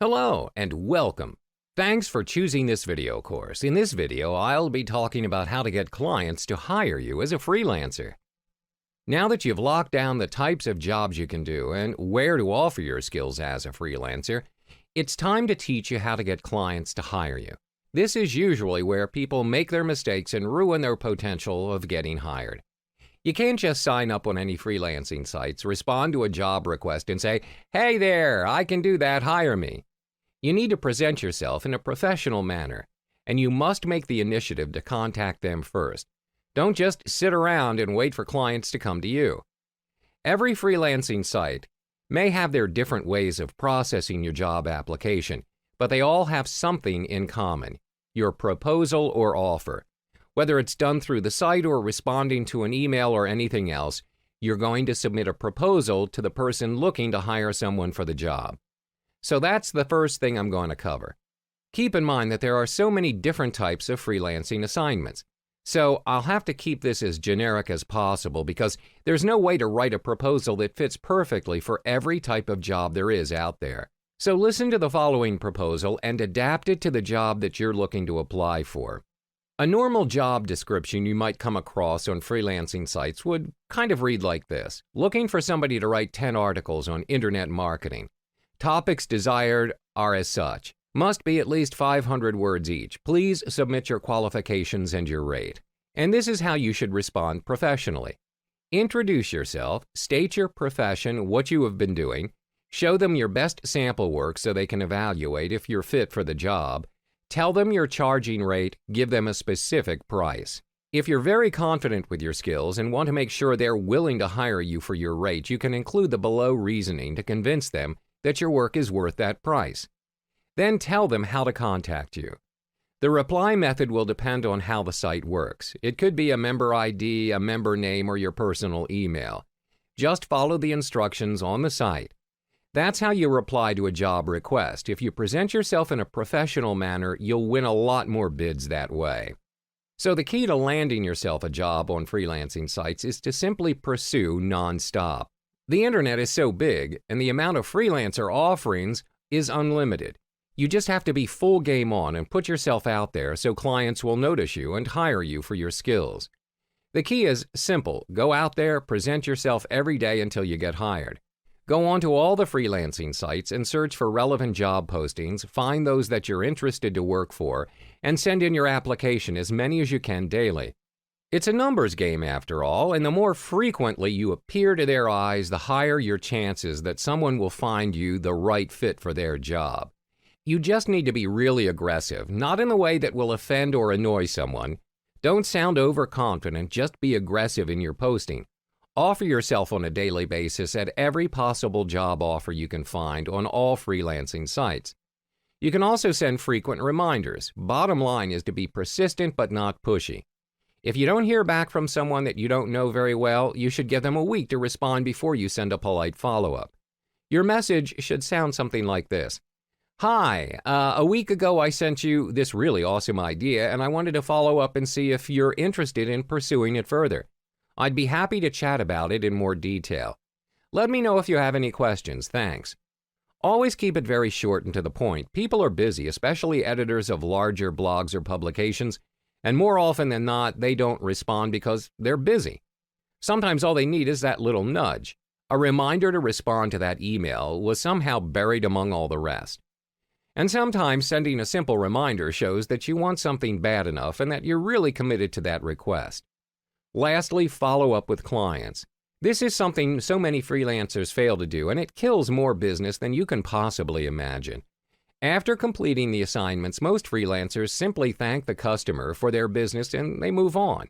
Hello and welcome. Thanks for choosing this video course. In this video, I'll be talking about how to get clients to hire you as a freelancer. Now that you've locked down the types of jobs you can do and where to offer your skills as a freelancer, it's time to teach you how to get clients to hire you. This is usually where people make their mistakes and ruin their potential of getting hired. You can't just sign up on any freelancing sites, respond to a job request and say, "Hey there, I can do that, hire me." You need to present yourself in a professional manner, and you must make the initiative to contact them first. Don't just sit around and wait for clients to come to you. Every freelancing site may have their different ways of processing your job application, but they all have something in common: your proposal or offer. Whether it's done through the site or responding to an email or anything else, you're going to submit a proposal to the person looking to hire someone for the job. So that's the first thing I'm going to cover. Keep in mind that there are so many different types of freelancing assignments. So I'll have to keep this as generic as possible because there's no way to write a proposal that fits perfectly for every type of job there is out there. So listen to the following proposal and adapt it to the job that you're looking to apply for. A normal job description you might come across on freelancing sites would kind of read like this: looking for somebody to write 10 articles on internet marketing. Topics desired are as such. Must be at least 500 words each. Please submit your qualifications and your rate. And this is how you should respond professionally. Introduce yourself, state your profession, what you have been doing, show them your best sample work so they can evaluate if you're fit for the job, tell them your charging rate, give them a specific price. If you're very confident with your skills and want to make sure they're willing to hire you for your rate, you can include the below reasoning to convince them that your work is worth that price. Then tell them how to contact you. The reply method will depend on how the site works. It could be a member ID, a member name, or your personal email. Just follow the instructions on the site. That's how you reply to a job request. If you present yourself in a professional manner, you'll win a lot more bids that way. So the key to landing yourself a job on freelancing sites is to simply pursue nonstop. The internet is so big, and the amount of freelancer offerings is unlimited. You just have to be full game on and put yourself out there so clients will notice you and hire you for your skills. The key is simple: go out there, present yourself every day until you get hired. Go on to all the freelancing sites and search for relevant job postings, find those that you're interested to work for, and send in your application as many as you can daily. It's a numbers game after all, and the more frequently you appear to their eyes, the higher your chances that someone will find you the right fit for their job. You just need to be really aggressive, not in a way that will offend or annoy someone. Don't sound overconfident, just be aggressive in your posting. Offer yourself on a daily basis at every possible job offer you can find on all freelancing sites. You can also send frequent reminders. Bottom line is to be persistent but not pushy. If you don't hear back from someone that you don't know very well, you should give them a week to respond before you send a polite follow-up. Your message should sound something like this: "Hi, a week ago I sent you this really awesome idea and I wanted to follow up and see if you're interested in pursuing it further. I'd be happy to chat about it in more detail. Let me know if you have any questions. Thanks." Always keep it very short and to the point. People are busy, especially editors of larger blogs or publications, and more often than not, they don't respond because they're busy. Sometimes all they need is that little nudge. A reminder to respond to that email was somehow buried among all the rest. And sometimes sending a simple reminder shows that you want something bad enough and that you're really committed to that request. Lastly, follow up with clients. This is something so many freelancers fail to do, and it kills more business than you can possibly imagine. After completing the assignments, most freelancers simply thank the customer for their business and they move on.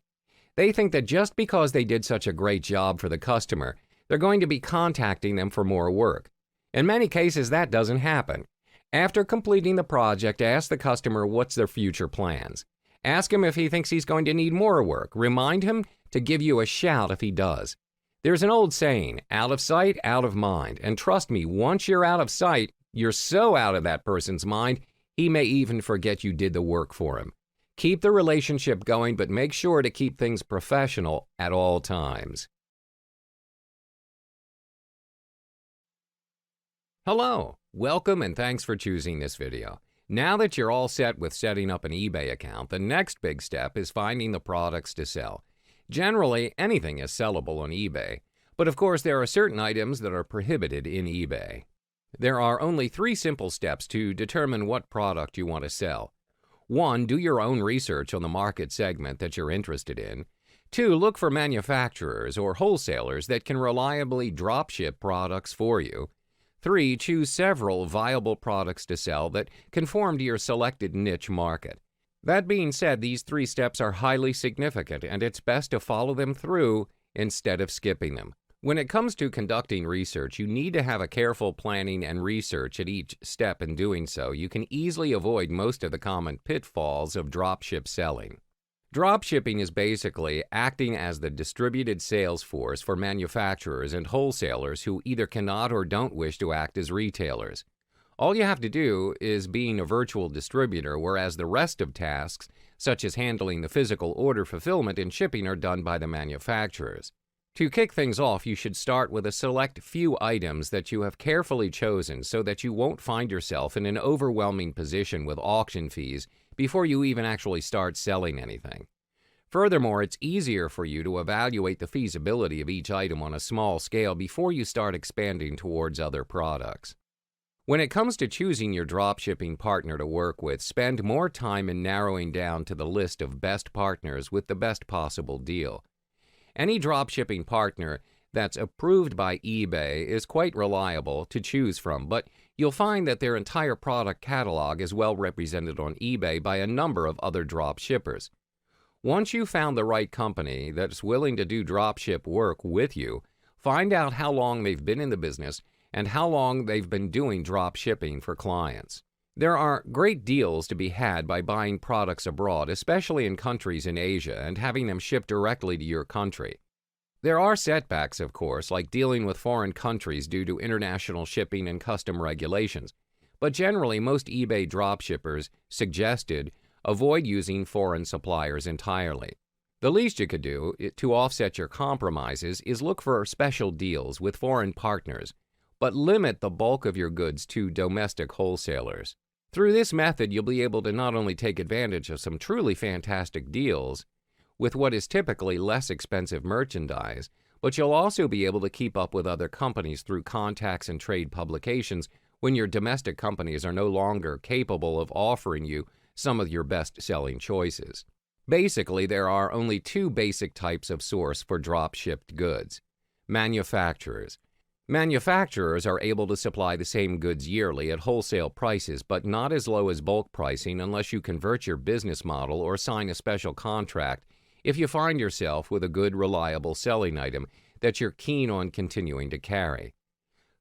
They think that just because they did such a great job for the customer, they're going to be contacting them for more work. In many cases, that doesn't happen. After completing the project, ask the customer what's their future plans. Ask him if he thinks he's going to need more work. Remind him to give you a shout if he does. There's an old saying, out of sight, out of mind. And trust me, once you're out of sight, you're so out of that person's mind, he may even forget you did the work for him. Keep the relationship going, but make sure to keep things professional at all times. Hello, Welcome and thanks for choosing this video. Now that you're all set with setting up an eBay account, the next big step is finding the products to sell. Generally, anything is sellable on eBay, but of course there are certain items that are prohibited in eBay. There are only 3 simple steps to determine what product you want to sell. 1. Do your own research on the market segment that you're interested in. 2. Look for manufacturers or wholesalers that can reliably dropship products for you. 3. Choose several viable products to sell that conform to your selected niche market. That being said, these 3 steps are highly significant, and it's best to follow them through instead of skipping them. When it comes to conducting research, you need to have a careful planning and research at each step. In doing so, you can easily avoid most of the common pitfalls of dropship selling. Dropshipping is basically acting as the distributed sales force for manufacturers and wholesalers who either cannot or don't wish to act as retailers. All you have to do is being a virtual distributor, whereas the rest of tasks, such as handling the physical order fulfillment and shipping, are done by the manufacturers. To kick things off, you should start with a select few items that you have carefully chosen so that you won't find yourself in an overwhelming position with auction fees before you even actually start selling anything. Furthermore, it's easier for you to evaluate the feasibility of each item on a small scale before you start expanding towards other products. When it comes to choosing your dropshipping partner to work with, spend more time in narrowing down to the list of best partners with the best possible deal. Any dropshipping partner that's approved by eBay is quite reliable to choose from, but you'll find that their entire product catalog is well represented on eBay by a number of other dropshippers. Once you've found the right company that's willing to do dropship work with you, find out how long they've been in the business and how long they've been doing dropshipping for clients. There are great deals to be had by buying products abroad, especially in countries in Asia, and having them shipped directly to your country. There are setbacks, of course, like dealing with foreign countries due to international shipping and custom regulations, but generally most eBay dropshippers suggested avoid using foreign suppliers entirely. The least you could do to offset your compromises is look for special deals with foreign partners, but limit the bulk of your goods to domestic wholesalers. Through this method, you'll be able to not only take advantage of some truly fantastic deals with what is typically less expensive merchandise, but you'll also be able to keep up with other companies through contacts and trade publications when your domestic companies are no longer capable of offering you some of your best-selling choices. Basically, there are only 2 basic types of source for drop-shipped goods. Manufacturers. Manufacturers are able to supply the same goods yearly at wholesale prices, but not as low as bulk pricing unless you convert your business model or sign a special contract if you find yourself with a good, reliable selling item that you're keen on continuing to carry.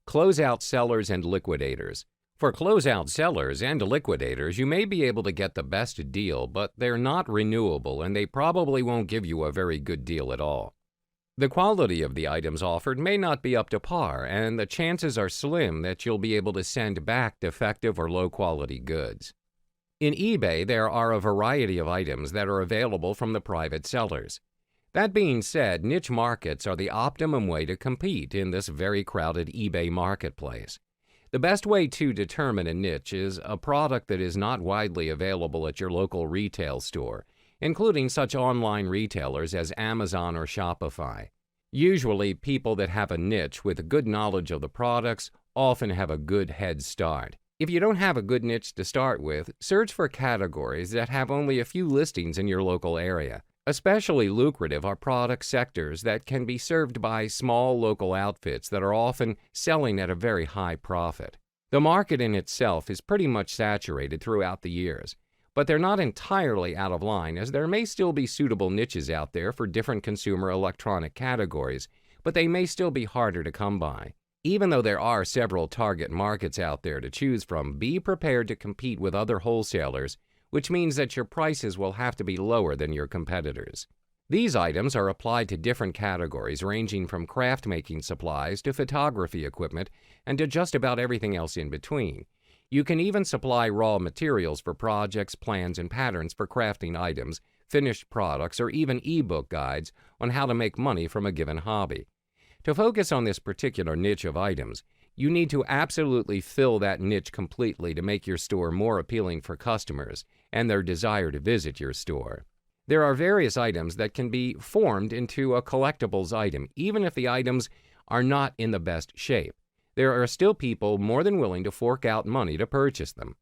Closeout sellers and liquidators. For closeout sellers and liquidators, you may be able to get the best deal, but they're not renewable and they probably won't give you a very good deal at all. The quality of the items offered may not be up to par, and the chances are slim that you'll be able to send back defective or low-quality goods. In eBay, there are a variety of items that are available from the private sellers. That being said, niche markets are the optimum way to compete in this very crowded eBay marketplace. The best way to determine a niche is a product that is not widely available at your local retail store, including such online retailers as Amazon or Shopify. Usually, people that have a niche with a good knowledge of the products often have a good head start. If you don't have a good niche to start with, search for categories that have only a few listings in your local area. Especially lucrative are product sectors that can be served by small local outfits that are often selling at a very high profit. The market in itself is pretty much saturated throughout the years, but they're not entirely out of line, as there may still be suitable niches out there for different consumer electronic categories, but they may still be harder to come by. Even though there are several target markets out there to choose from, be prepared to compete with other wholesalers, which means that your prices will have to be lower than your competitors. These items are applied to different categories ranging from craft making supplies to photography equipment and to just about everything else in between. You can even supply raw materials for projects, plans, and patterns for crafting items, finished products, or even ebook guides on how to make money from a given hobby. To focus on this particular niche of items, You need to absolutely fill that niche completely to make your store more appealing for customers and their desire to visit your store. There are various items that can be formed into a collectibles item, even if the items are not in the best shape. There are still people more than willing to fork out money to purchase them.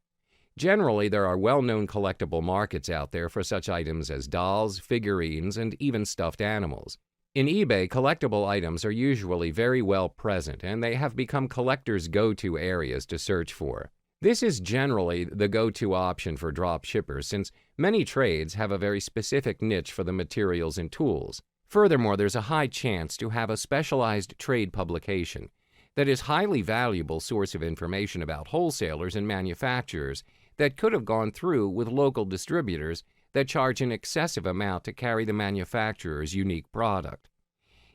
Generally, there are well-known collectible markets out there for such items as dolls, figurines, and even stuffed animals. In eBay, collectible items are usually very well present, and they have become collectors' go-to areas to search for. This is generally the go-to option for drop shippers, since many trades have a very specific niche for the materials and tools. Furthermore, there's a high chance to have a specialized trade publication that is highly valuable source of information about wholesalers and manufacturers that could have gone through with local distributors that charge an excessive amount to carry the manufacturer's unique product.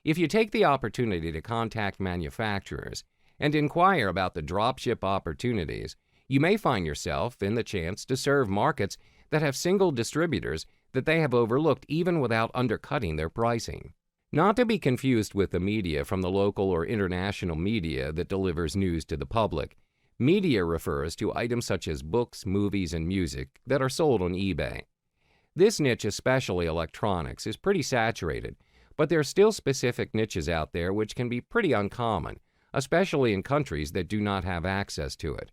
If you take the opportunity to contact manufacturers and inquire about the dropship opportunities, you may find yourself in the chance to serve markets that have single distributors that they have overlooked even without undercutting their pricing. Not to be confused with the media from the local or international media that delivers news to the public. Media refers to items such as books, movies, and music that are sold on eBay. This niche, especially electronics, is pretty saturated, but there are still specific niches out there which can be pretty uncommon, especially in countries that do not have access to it.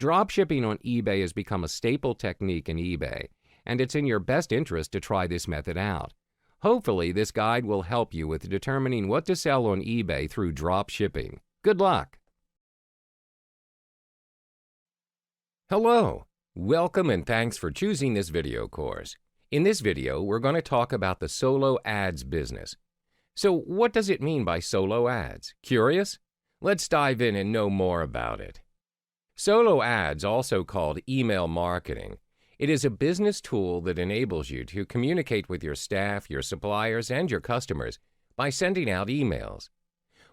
Dropshipping on eBay has become a staple technique in eBay, and it's in your best interest to try this method out. Hopefully, this guide will help you with determining what to sell on eBay through dropshipping. Good luck! Hello! Welcome and thanks for choosing this video course. In this video, we're going to talk about the solo ads business. So, what does it mean by solo ads? Curious? Let's dive in and know more about it. Solo ads, also called email marketing, it is a business tool that enables you to communicate with your staff, your suppliers, and your customers by sending out emails.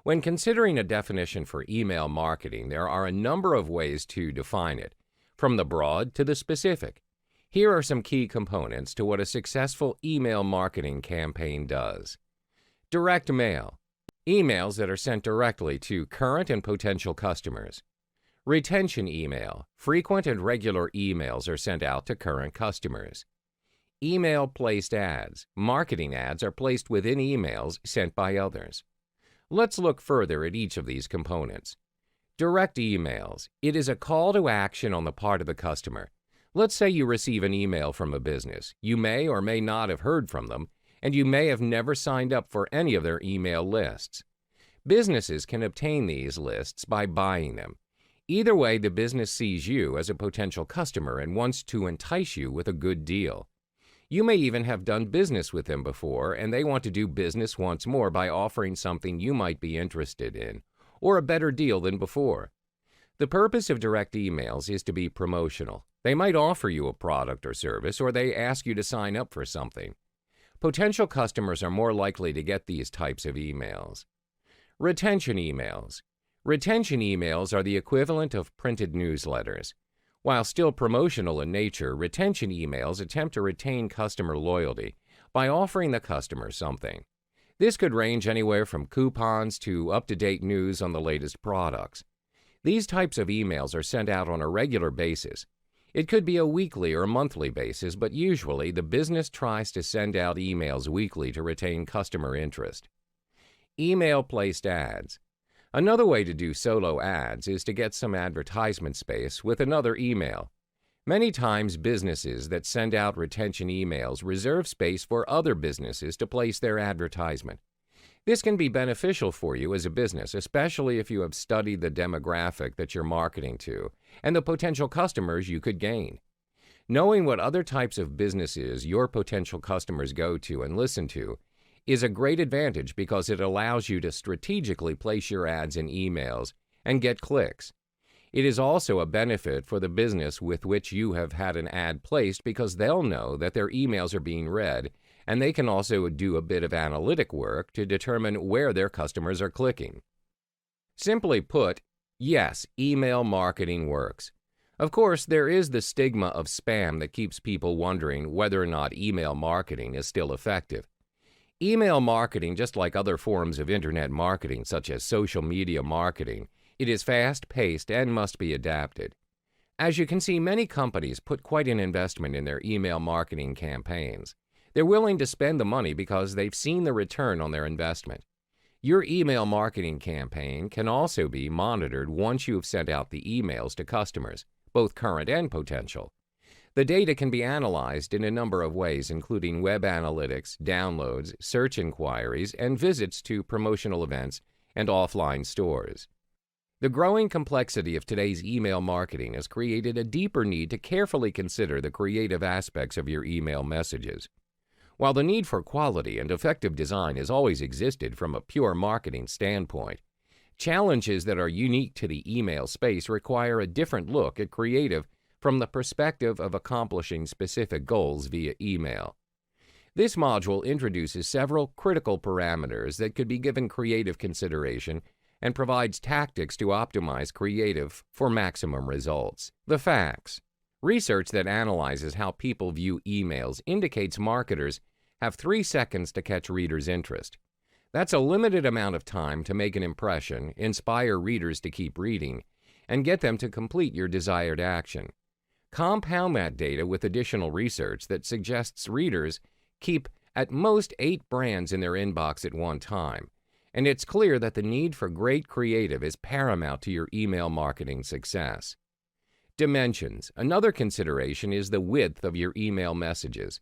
When considering a definition for email marketing, there are a number of ways to define it, from the broad to the specific. Here are some key components to what a successful email marketing campaign does. Direct mail, emails that are sent directly to current and potential customers. Retention email, frequent and regular emails are sent out to current customers. Email-placed ads, marketing ads are placed within emails sent by others. Let's look further at each of these components. Direct emails. It is a call to action on the part of the customer. Let's say you receive an email from a business. You may or may not have heard from them, and you may have never signed up for any of their email lists. Businesses can obtain these lists by buying them. Either way, the business sees you as a potential customer and wants to entice you with a good deal. You may even have done business with them before, and they want to do business once more by offering something you might be interested in, or a better deal than before. The purpose of direct emails is to be promotional. They might offer you a product or service, or they ask you to sign up for something. Potential customers are more likely to get these types of emails. Retention emails. Retention emails are the equivalent of printed newsletters. While still promotional in nature, retention emails attempt to retain customer loyalty by offering the customer something. This could range anywhere from coupons to up-to-date news on the latest products. These types of emails are sent out on a regular basis. It could be a weekly or monthly basis, but usually the business tries to send out emails weekly to retain customer interest. Email-placed ads. Another way to do solo ads is to get some advertisement space with another email. Many times businesses that send out retention emails reserve space for other businesses to place their advertisement. This can be beneficial for you as a business, especially if you have studied the demographic that you're marketing to and the potential customers you could gain. Knowing what other types of businesses your potential customers go to and listen to is a great advantage because it allows you to strategically place your ads in emails and get clicks. It is also a benefit for the business with which you have had an ad placed because they'll know that their emails are being read, and they can also do a bit of analytic work to determine where their customers are clicking. Simply put, yes, email marketing works. Of course, there is the stigma of spam that keeps people wondering whether or not email marketing is still effective. Email marketing, just like other forms of internet marketing such as social media marketing, It is fast-paced and must be adapted. As you can see, many companies put quite an investment in their email marketing campaigns. They're willing to spend the money because they've seen the return on their investment. Your email marketing campaign can also be monitored once you've sent out the emails to customers, both current and potential. The data can be analyzed in a number of ways, including web analytics, downloads, search inquiries, and visits to promotional events and offline stores. The growing complexity of today's email marketing has created a deeper need to carefully consider the creative aspects of your email messages. While the need for quality and effective design has always existed from a pure marketing standpoint, challenges that are unique to the email space require a different look at creative from the perspective of accomplishing specific goals via email. This module introduces several critical parameters that could be given creative consideration and provides tactics to optimize creative for maximum results. The facts. Research that analyzes how people view emails indicates marketers have 3 seconds to catch readers' interest. That's a limited amount of time to make an impression, inspire readers to keep reading, and get them to complete your desired action. Compound that data with additional research that suggests readers keep at most 8 brands in their inbox at one time, and it's clear that the need for great creative is paramount to your email marketing success. Dimensions. Another consideration is the width of your email messages.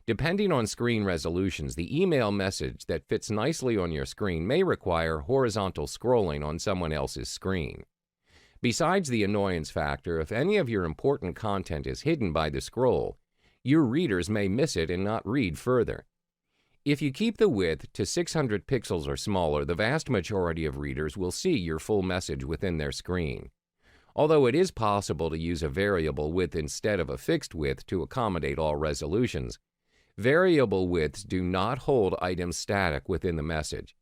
Depending on screen resolutions, the email message that fits nicely on your screen may require horizontal scrolling on someone else's screen. Besides the annoyance factor, if any of your important content is hidden by the scroll, your readers may miss it and not read further. If you keep the width to 600 pixels or smaller, the vast majority of readers will see your full message within their screen. Although it is possible to use a variable width instead of a fixed width to accommodate all resolutions, variable widths do not hold items static within the message.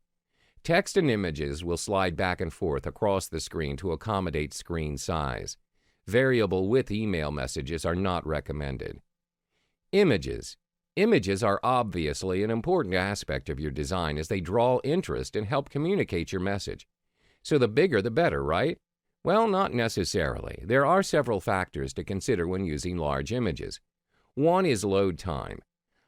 Text and images will slide back and forth across the screen to accommodate screen size. Variable width email messages are not recommended. Images. Images are obviously an important aspect of your design as they draw interest and help communicate your message. So the bigger the better, right? Well, not necessarily. There are several factors to consider when using large images. One is load time.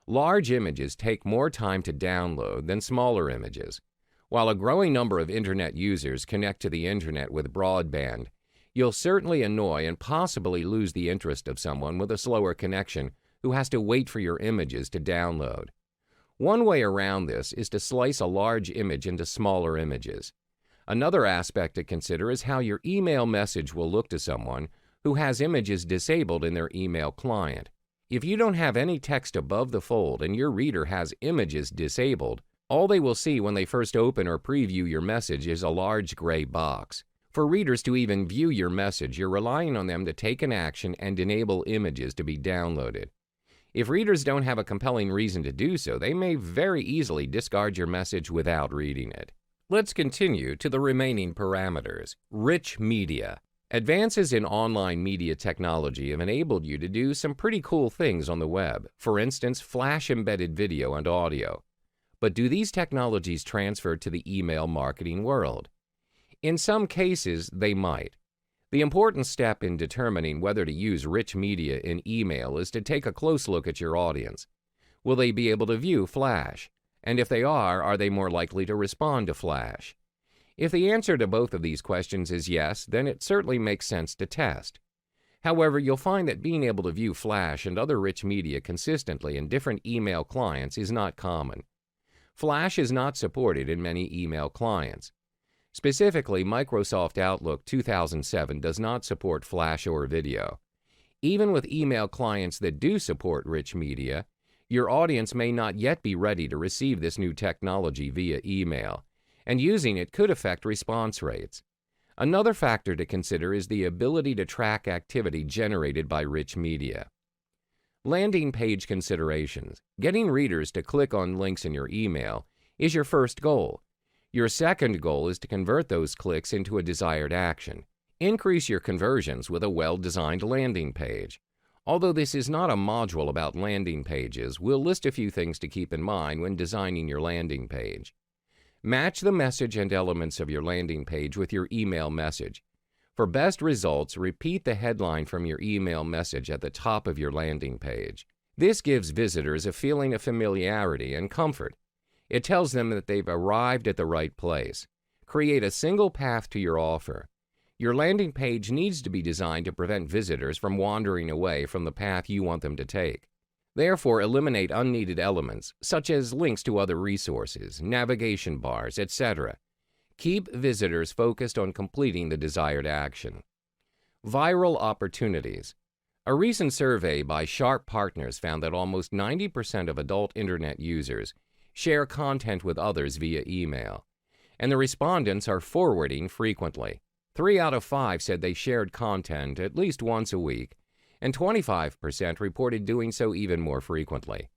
Large images take more time to download than smaller images. While a growing number of Internet users connect to the Internet with broadband, you'll certainly annoy and possibly lose the interest of someone with a slower connection who has to wait for your images to download. One way around this is to slice a large image into smaller images. Another aspect to consider is how your email message will look to someone who has images disabled in their email client. If you don't have any text above the fold and your reader has images disabled, all they will see when they first open or preview your message is a large gray box. For readers to even view your message, you're relying on them to take an action and enable images to be downloaded. If readers don't have a compelling reason to do so, they may very easily discard your message without reading it. Let's continue to the remaining parameters. Rich media. Advances in online media technology have enabled you to do some pretty cool things on the web. For instance, flash-embedded video and audio. But do these technologies transfer to the email marketing world? In some cases, they might. The important step in determining whether to use rich media in email is to take a close look at your audience. Will they be able to view Flash? And if they are they more likely to respond to Flash? If the answer to both of these questions is yes, then it certainly makes sense to test. However, you'll find that being able to view Flash and other rich media consistently in different email clients is not common. Flash is not supported in many email clients. Specifically, Microsoft Outlook 2007 does not support Flash or video. Even with email clients that do support rich media, your audience may not yet be ready to receive this new technology via email, and using it could affect response rates. Another factor to consider is the ability to track activity generated by rich media. Landing page considerations. Getting readers to click on links in your email is your first goal. Your second goal is to convert those clicks into a desired action. Increase your conversions with a well-designed landing page. Although this is not a module about landing pages, we'll list a few things to keep in mind when designing your landing page. Match the message and elements of your landing page with your email message. For best results, repeat the headline from your email message at the top of your landing page. This gives visitors a feeling of familiarity and comfort. It tells them that they've arrived at the right place. Create a single path to your offer. Your landing page needs to be designed to prevent visitors from wandering away from the path you want them to take. Therefore, eliminate unneeded elements, such as links to other resources, navigation bars, etc. Keep visitors focused on completing the desired action. Viral opportunities. A recent survey by Sharp Partners found that almost 90% of adult Internet users share content with others via email, and the respondents are forwarding frequently. 3 out of 5 said they shared content at least once a week, and 25% reported doing so even more frequently.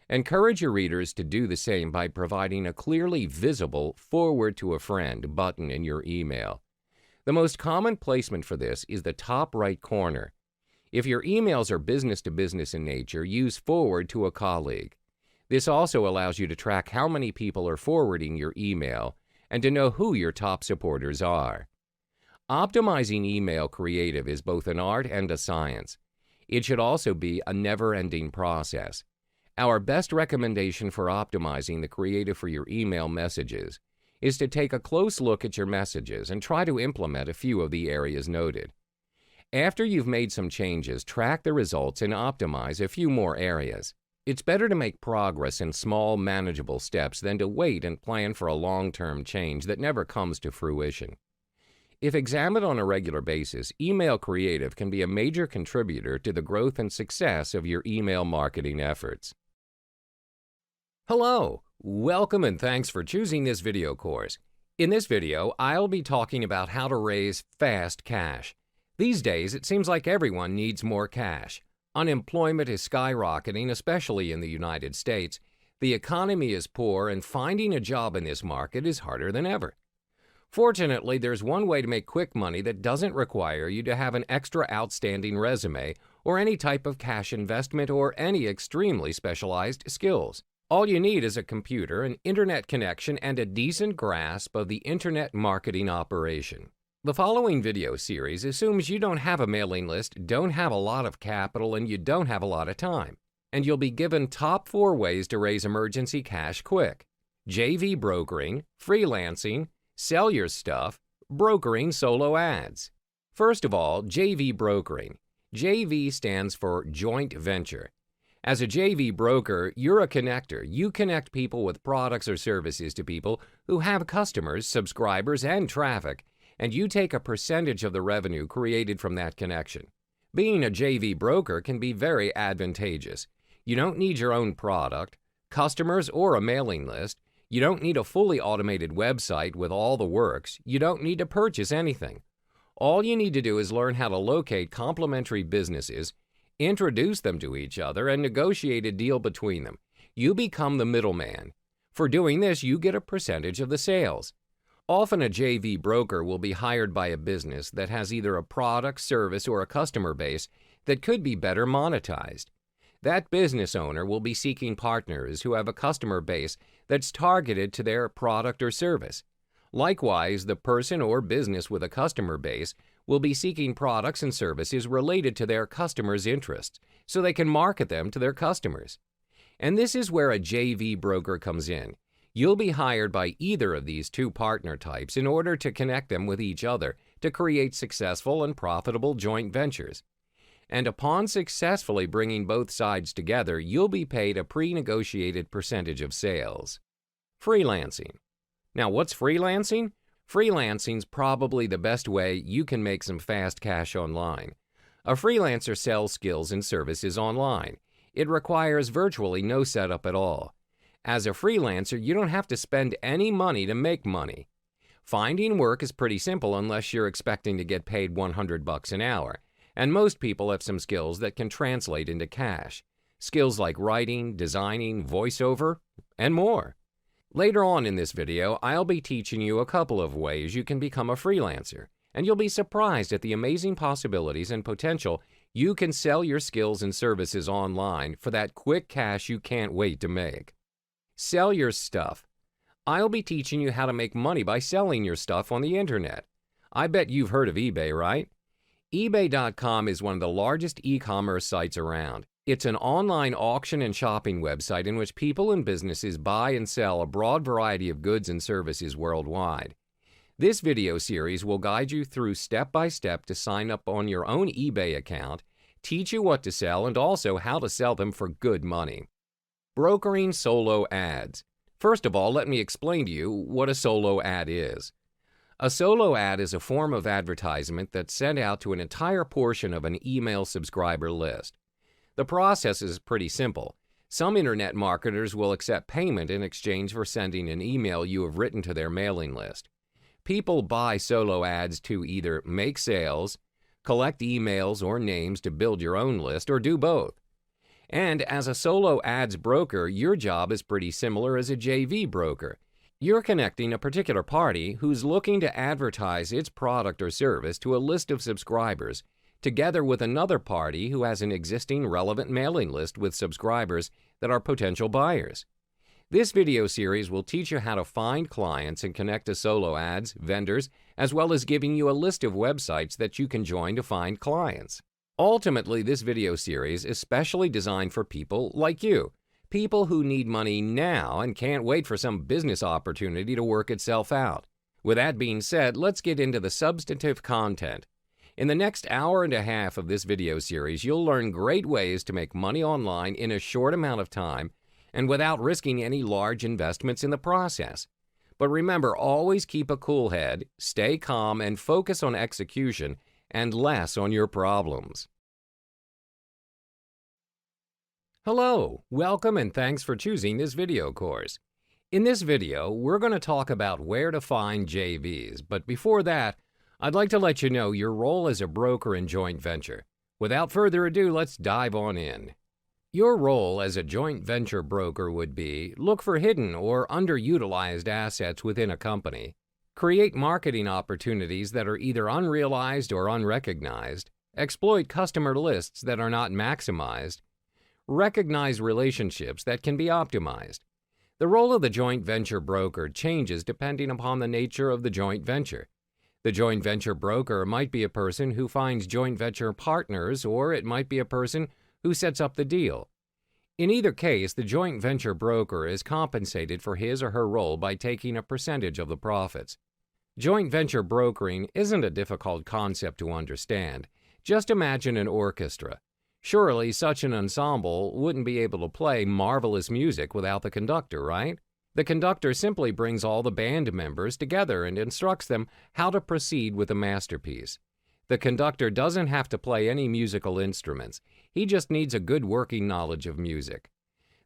Encourage your readers to do the same by providing a clearly visible "Forward to a Friend" button in your email. The most common placement for this is the top right corner. If your emails are business-to-business in nature, use "Forward to a Colleague." This also allows you to track how many people are forwarding your email and to know who your top supporters are. Optimizing email creative is both an art and a science. It should also be a never-ending process. Our best recommendation for optimizing the creative for your email messages is to take a close look at your messages and try to implement a few of the areas noted. After you've made some changes, track the results and optimize a few more areas. It's better to make progress in small, manageable steps than to wait and plan for a long-term change that never comes to fruition. If examined on a regular basis, email creative can be a major contributor to the growth and success of your email marketing efforts. Hello, welcome and thanks for choosing this video course. In this video, I'll be talking about how to raise fast cash. These days, it seems like everyone needs more cash. Unemployment is skyrocketing, especially in the United States. The economy is poor, and finding a job in this market is harder than ever. Fortunately, there's one way to make quick money that doesn't require you to have an extra outstanding resume or any type of cash investment or any extremely specialized skills. All you need is a computer, an internet connection, and a decent grasp of the internet marketing operation. The following video series assumes you don't have a mailing list, don't have a lot of capital, and you don't have a lot of time. And you'll be given top 4 ways to raise emergency cash quick: JV brokering, freelancing, sell your stuff, brokering solo ads. First of all, JV brokering. JV stands for joint venture. As a JV broker, you're a connector. You connect people with products or services to people who have customers, subscribers, and traffic, and you take a percentage of the revenue created from that connection. Being a JV broker can be very advantageous. You don't need your own product, customers, or a mailing list. You don't need a fully automated website with all the works. You don't need to purchase anything. All you need to do is learn how to locate complementary businesses, introduce them to each other, and negotiate a deal between them. You become the middleman. For doing this, you get a percentage of the sales. Often a JV broker will be hired by a business that has either a product, service, or a customer base that could be better monetized. That business owner will be seeking partners who have a customer base that's targeted to their product or service. Likewise, the person or business with a customer base will be seeking products and services related to their customers' interests so they can market them to their customers. And this is where a JV broker comes in. You'll be hired by either of these 2 partner types in order to connect them with each other to create successful and profitable joint ventures. And upon successfully bringing both sides together, you'll be paid a pre-negotiated percentage of sales. Freelancing. Now, what's freelancing? Freelancing's probably the best way you can make some fast cash online. A freelancer sells skills and services online. It requires virtually no setup at all. As a freelancer, you don't have to spend any money to make money. Finding work is pretty simple unless you're expecting to get paid $100 an hour. And most people have some skills that can translate into cash. Skills like writing, designing, voiceover, and more. Later on in this video, I'll be teaching you a couple of ways you can become a freelancer, and you'll be surprised at the amazing possibilities and potential you can sell your skills and services online for that quick cash you can't wait to make. Sell your stuff. I'll be teaching you how to make money by selling your stuff on the internet. I bet you've heard of eBay, right? eBay.com is one of the largest e-commerce sites around. It's an online auction and shopping website in which people and businesses buy and sell a broad variety of goods and services worldwide. This video series will guide you through step-by-step to sign up on your own eBay account, teach you what to sell, and also how to sell them for good money. Brokering solo ads. First of all, let me explain to you what a solo ad is. A solo ad is a form of advertisement that's sent out to an entire portion of an email subscriber list. The process is pretty simple. Some internet marketers will accept payment in exchange for sending an email you have written to their mailing list. People buy solo ads to either make sales, collect emails or names to build your own list, or do both. And as a solo ads broker, your job is pretty similar as a JV broker. You're connecting a particular party who's looking to advertise its product or service to a list of subscribers, together with another party who has an existing relevant mailing list with subscribers that are potential buyers. This video series will teach you how to find clients and connect to solo ads, vendors, as well as giving you a list of websites that you can join to find clients. Ultimately, this video series is specially designed for people like you, people who need money now and can't wait for some business opportunity to work itself out. With that being said, let's get into the substantive content. In the next hour and a half of this video series, you'll learn great ways to make money online in a short amount of time and without risking any large investments in the process. But remember, always keep a cool head, stay calm, and focus on execution and less on your problems. Hello, welcome and thanks for choosing this video course. In this video, we're going to talk about where to find JVs, but before that, I'd like to let you know your role as a broker in joint venture. Without further ado, let's dive on in. Your role as a joint venture broker would be: look for hidden or underutilized assets within a company, create marketing opportunities that are either unrealized or unrecognized, exploit customer lists that are not maximized, recognize relationships that can be optimized. The role of the joint venture broker changes depending upon the nature of the joint venture. The joint venture broker might be a person who finds joint venture partners, or it might be a person who sets up the deal. In either case, the joint venture broker is compensated for his or her role by taking a percentage of the profits. Joint venture brokering isn't a difficult concept to understand. Just imagine an orchestra. Surely such an ensemble wouldn't be able to play marvelous music without the conductor, right? The conductor simply brings all the band members together and instructs them how to proceed with the masterpiece. The conductor doesn't have to play any musical instruments. He just needs a good working knowledge of music.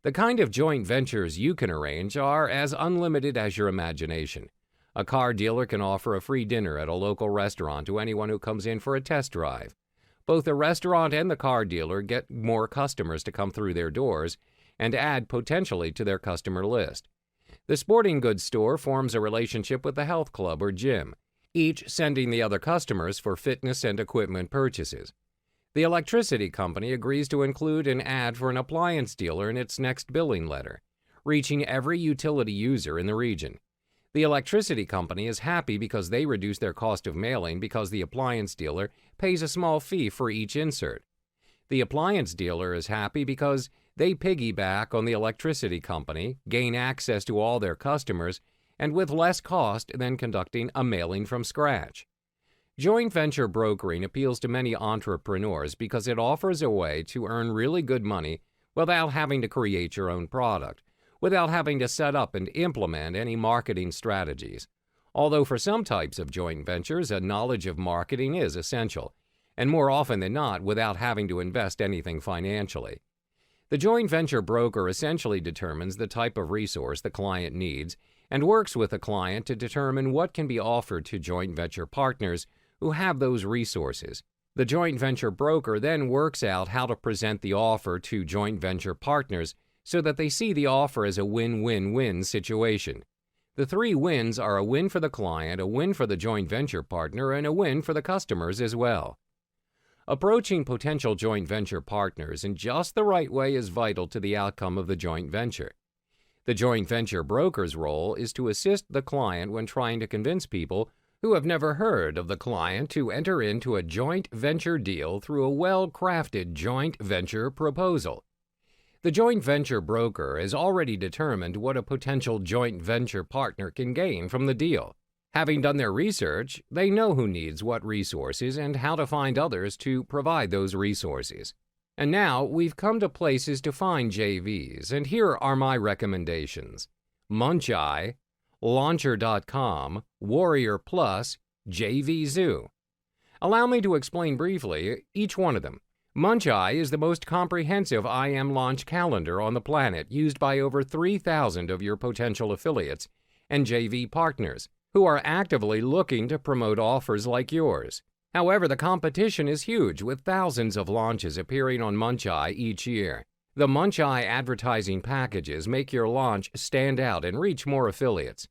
The kind of joint ventures you can arrange are as unlimited as your imagination. A car dealer can offer a free dinner at a local restaurant to anyone who comes in for a test drive. Both the restaurant and the car dealer get more customers to come through their doors and add potentially to their customer list. The sporting goods store forms a relationship with the health club or gym, each sending the other customers for fitness and equipment purchases. The electricity company agrees to include an ad for an appliance dealer in its next billing letter, reaching every utility user in the region. The electricity company is happy because they reduce their cost of mailing because the appliance dealer pays a small fee for each insert. The appliance dealer is happy because they piggyback on the electricity company, gain access to all their customers, and with less cost than conducting a mailing from scratch. Joint venture brokering appeals to many entrepreneurs because it offers a way to earn really good money without having to create your own product, without having to set up and implement any marketing strategies. Although for some types of joint ventures, a knowledge of marketing is essential, and more often than not, without having to invest anything financially. The joint venture broker essentially determines the type of resource the client needs and works with the client to determine what can be offered to joint venture partners who have those resources. The joint venture broker then works out how to present the offer to joint venture partners so that they see the offer as a win-win-win situation. The three wins are a win for the client, a win for the joint venture partner, and a win for the customers as well. Approaching potential joint venture partners in just the right way is vital to the outcome of the joint venture. The joint venture broker's role is to assist the client when trying to convince people who have never heard of the client to enter into a joint venture deal through a well-crafted joint venture proposal. The joint venture broker has already determined what a potential joint venture partner can gain from the deal. Having done their research, they know who needs what resources and how to find others to provide those resources. And now we've come to places to find JVs, and here are my recommendations: Muncheye, Launcher.com, Warrior Plus, JVZoo. Allow me to explain briefly each one of them. Muncheye is the most comprehensive IM launch calendar on the planet, used by over 3,000 of your potential affiliates and JV partners who are actively looking to promote offers like yours. However, the competition is huge, with thousands of launches appearing on Muncheye each year. The Muncheye advertising packages make your launch stand out and reach more affiliates.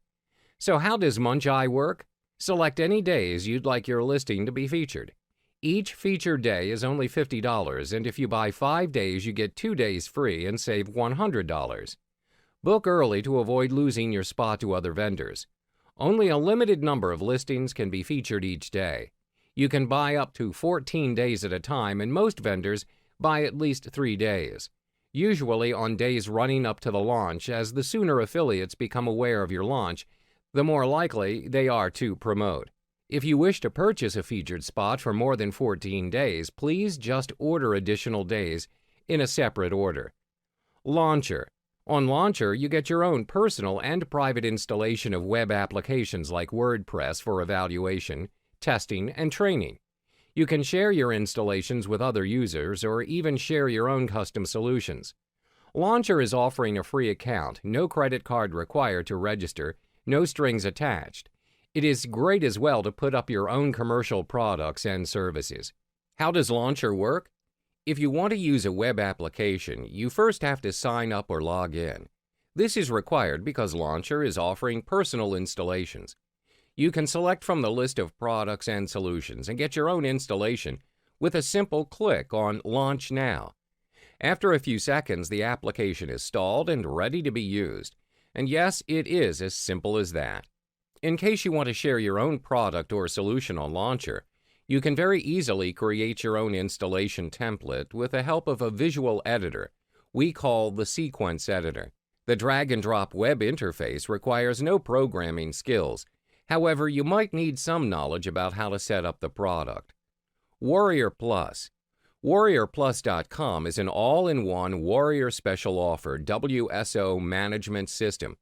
So how does Muncheye work? Select any days you'd like your listing to be featured. Each featured day is only $50, and if you buy 5 days, you get 2 days free and save $100. Book early to avoid losing your spot to other vendors. Only a limited number of listings can be featured each day. You can buy up to 14 days at a time, and most vendors buy at least 3 days, usually on days running up to the launch, as the sooner affiliates become aware of your launch, the more likely they are to promote. If you wish to purchase a featured spot for more than 14 days, please just order additional days in a separate order. Launcher. On Launcher, you get your own personal and private installation of web applications like WordPress for evaluation, testing, and training. You can share your installations with other users or even share your own custom solutions. Launcher is offering a free account, no credit card required to register, no strings attached. It is great as well to put up your own commercial products and services. How does Launcher work? If you want to use a web application, you first have to sign up or log in. This is required because Launcher is offering personal installations. You can select from the list of products and solutions and get your own installation with a simple click on Launch Now. After a few seconds, the application is installed and ready to be used. And yes, it is as simple as that. In case you want to share your own product or solution on Launcher, you can very easily create your own installation template with the help of a visual editor we call the Sequence Editor. The drag-and-drop web interface requires no programming skills. However, you might need some knowledge about how to set up the product. Warrior Plus. WarriorPlus.com is an all-in-one Warrior Special Offer WSO management system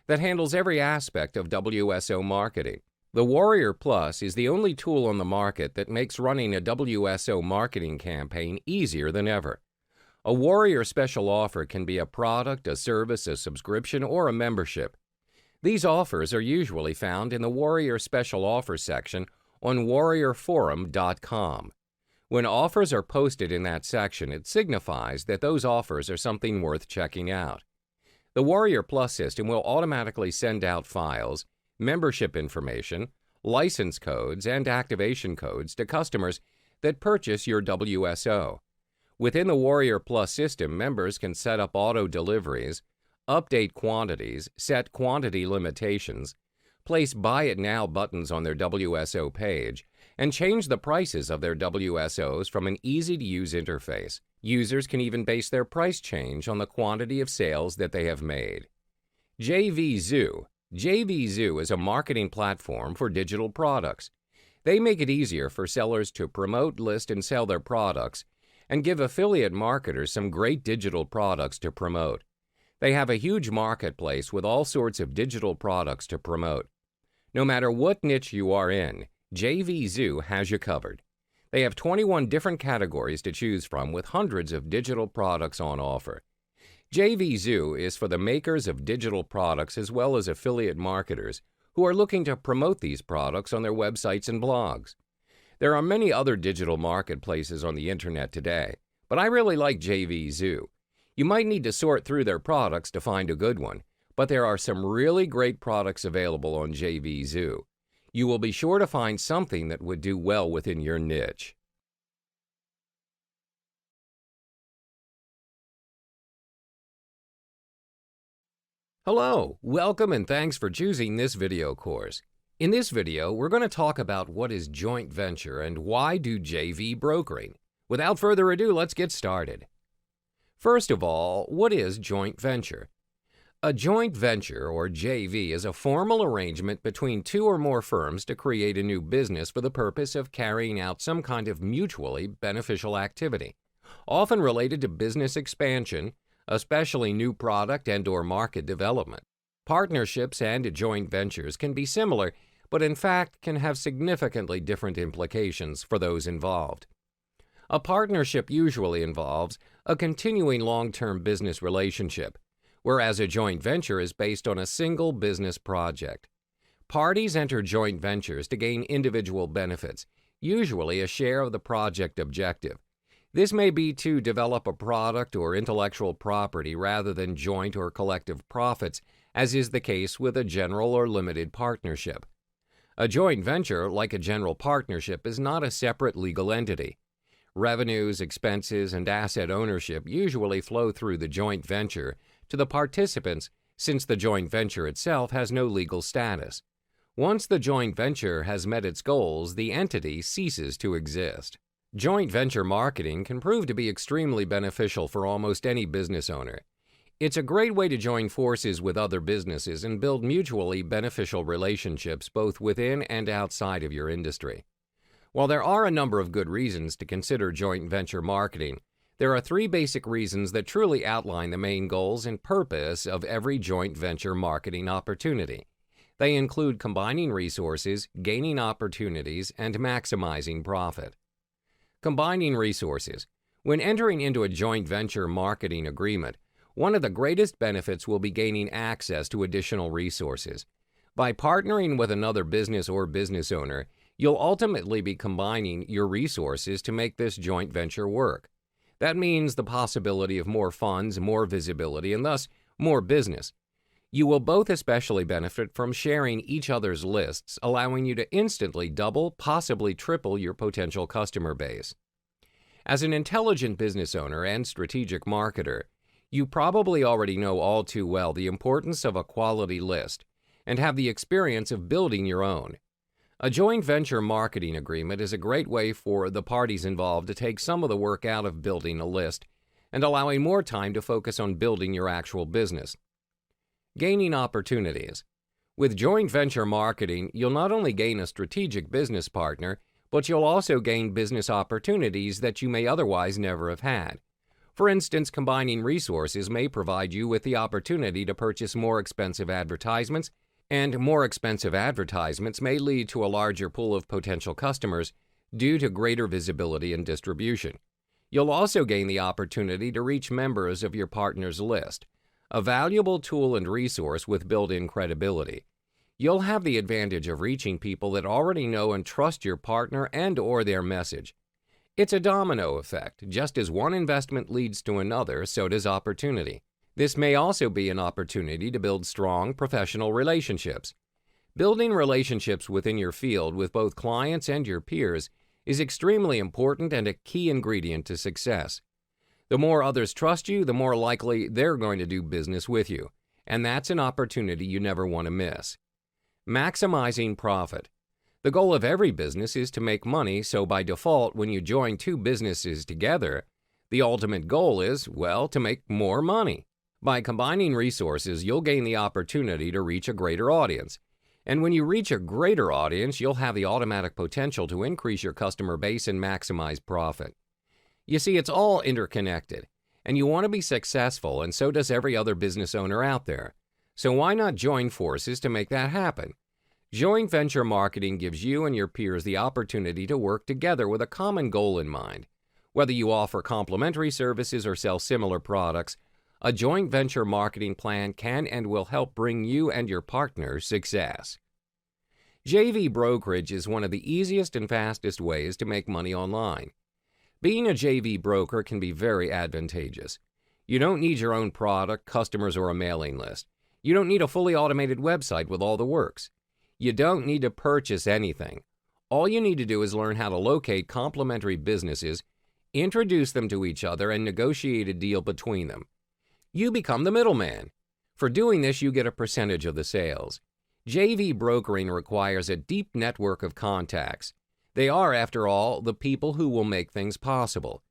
that handles every aspect of WSO marketing. The Warrior Plus is the only tool on the market that makes running a WSO marketing campaign easier than ever. A Warrior Special Offer can be a product, a service, a subscription, or a membership. These offers are usually found in the Warrior Special Offer section on WarriorForum.com. When offers are posted in that section, it signifies that those offers are something worth checking out. The Warrior Plus system will automatically send out files, membership information, license codes, and activation codes to customers that purchase your WSO. Within the Warrior Plus system, members can set up auto deliveries, update quantities, set quantity limitations, place Buy It Now buttons on their WSO page, and change the prices of their WSOs from an easy-to-use interface. Users can even base their price change on the quantity of sales that they have made. JVZoo. JVZoo is a marketing platform for digital products. They make it easier for sellers to promote, list, and sell their products, and give affiliate marketers some great digital products to promote. They have a huge marketplace with all sorts of digital products to promote. No matter what niche you are in, JVZoo has you covered. They have 21 different categories to choose from with hundreds of digital products on offer. JVZoo is for the makers of digital products as well as affiliate marketers who are looking to promote these products on their websites and blogs. There are many other digital marketplaces on the internet today, but I really like JVZoo. You might need to sort through their products to find a good one, but there are some really great products available on JVZoo. You will be sure to find something that would do well within your niche. Hello, welcome and thanks for choosing this video course. In this video, we're going to talk about what is joint venture and why do JV brokering. Without further ado, let's get started. First of all, what is joint venture? A joint venture, or JV, is a formal arrangement between two or more firms to create a new business for the purpose of carrying out some kind of mutually beneficial activity, often related to business expansion, especially new product and/or market development. Partnerships and joint ventures can be similar, but in fact can have significantly different implications for those involved. A partnership usually involves a continuing long-term business relationship, whereas a joint venture is based on a single business project. Parties enter joint ventures to gain individual benefits, usually a share of the project objective. This may be to develop a product or intellectual property rather than joint or collective profits, as is the case with a general or limited partnership. A joint venture, like a general partnership, is not a separate legal entity. Revenues, expenses, and asset ownership usually flow through the joint venture to the participants, since the joint venture itself has no legal status. Once the joint venture has met its goals, the entity ceases to exist. Joint venture marketing can prove to be extremely beneficial for almost any business owner. It's a great way to join forces with other businesses and build mutually beneficial relationships both within and outside of your industry. While there are a number of good reasons to consider joint venture marketing, there are three basic reasons that truly outline the main goals and purpose of every joint venture marketing opportunity. They include combining resources, gaining opportunities, and maximizing profit. Combining resources. When entering into a joint venture marketing agreement, one of the greatest benefits will be gaining access to additional resources. By partnering with another business or business owner, you'll ultimately be combining your resources to make this joint venture work. That means the possibility of more funds, more visibility, and thus more business. You will both especially benefit from sharing each other's lists, allowing you to instantly double, possibly triple your potential customer base. As an intelligent business owner and strategic marketer, you probably already know all too well the importance of a quality list and have the experience of building your own. A joint venture marketing agreement is a great way for the parties involved to take some of the work out of building a list and allowing more time to focus on building your actual business. Gaining opportunities. With joint venture marketing, you'll not only gain a strategic business partner, but you'll also gain business opportunities that you may otherwise never have had. For instance, combining resources may provide you with the opportunity to purchase more expensive advertisements, and more expensive advertisements may lead to a larger pool of potential customers due to greater visibility and distribution. You'll also gain the opportunity to reach members of your partner's list, a valuable tool and resource with built-in credibility. You'll have the advantage of reaching people that already know and trust your partner and/or their message. It's a domino effect. Just as one investment leads to another, so does opportunity. This may also be an opportunity to build strong professional relationships. Building relationships within your field with both clients and your peers is extremely important and a key ingredient to success. The more others trust you, the more likely they're going to do business with you, and that's an opportunity you never want to miss. Maximizing profit. The goal of every business is to make money, so by default, when you join two businesses together, the ultimate goal is, well, to make more money. By combining resources, you'll gain the opportunity to reach a greater audience. And when you reach a greater audience, you'll have the automatic potential to increase your customer base and maximize profit. You see, it's all interconnected, and you want to be successful, and so does every other business owner out there. So why not join forces to make that happen? Joint venture marketing gives you and your peers the opportunity to work together with a common goal in mind. Whether you offer complementary services or sell similar products, a joint venture marketing plan can and will help bring you and your partner success. JV brokerage is one of the easiest and fastest ways to make money online. Being a JV broker can be very advantageous. You don't need your own product, customers, or a mailing list. You don't need a fully automated website with all the works. You don't need to purchase anything. All you need to do is learn how to locate complementary businesses, introduce them to each other, and negotiate a deal between them. You become the middleman. For doing this, you get a percentage of the sales. JV brokering requires a deep network of contacts. They are, after all, the people who will make things possible.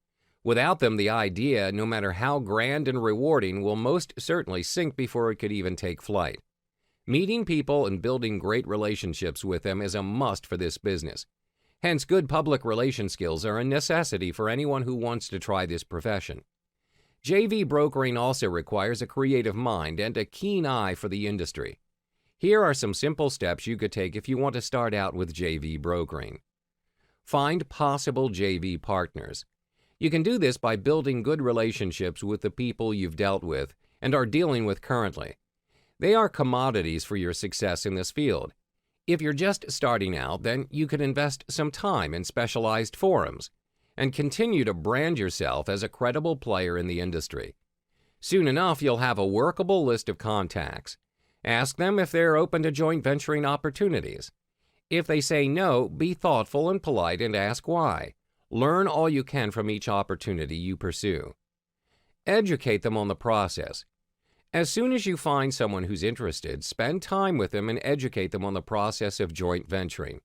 Without them, the idea, no matter how grand and rewarding, will most certainly sink before it could even take flight. Meeting people and building great relationships with them is a must for this business. Hence, good public relation skills are a necessity for anyone who wants to try this profession. JV brokering also requires a creative mind and a keen eye for the industry. Here are some simple steps you could take if you want to start out with JV brokering. Find possible JV partners. You can do this by building good relationships with the people you've dealt with and are dealing with currently. They are commodities for your success in this field. If you're just starting out, then you could invest some time in specialized forums and continue to brand yourself as a credible player in the industry. Soon enough, you'll have a workable list of contacts. Ask them if they're open to joint venturing opportunities. If they say no, be thoughtful and polite and ask why. Learn all you can from each opportunity you pursue. Educate them on the process. As soon as you find someone who's interested, spend time with them and educate them on the process of joint venturing.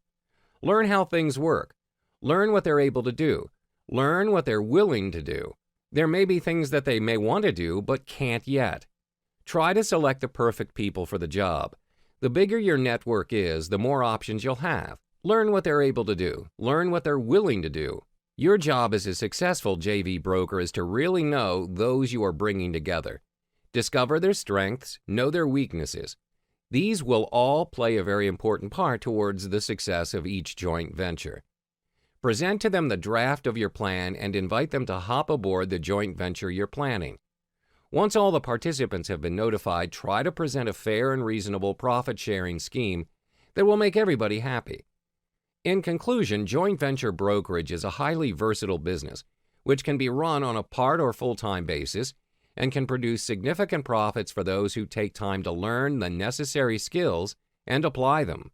Learn how things work. Learn what they're able to do. Learn what they're willing to do. There may be things that they may want to do but can't yet. Try to select the perfect people for the job. The bigger your network is, the more options you'll have. Learn what they're able to do. Learn what they're willing to do. Your job as a successful JV broker is to really know those you are bringing together. Discover their strengths, know their weaknesses. These will all play a very important part towards the success of each joint venture. Present to them the draft of your plan and invite them to hop aboard the joint venture you're planning. Once all the participants have been notified, try to present a fair and reasonable profit-sharing scheme that will make everybody happy. In conclusion, joint venture brokerage is a highly versatile business, which can be run on a part or full-time basis and can produce significant profits for those who take time to learn the necessary skills and apply them.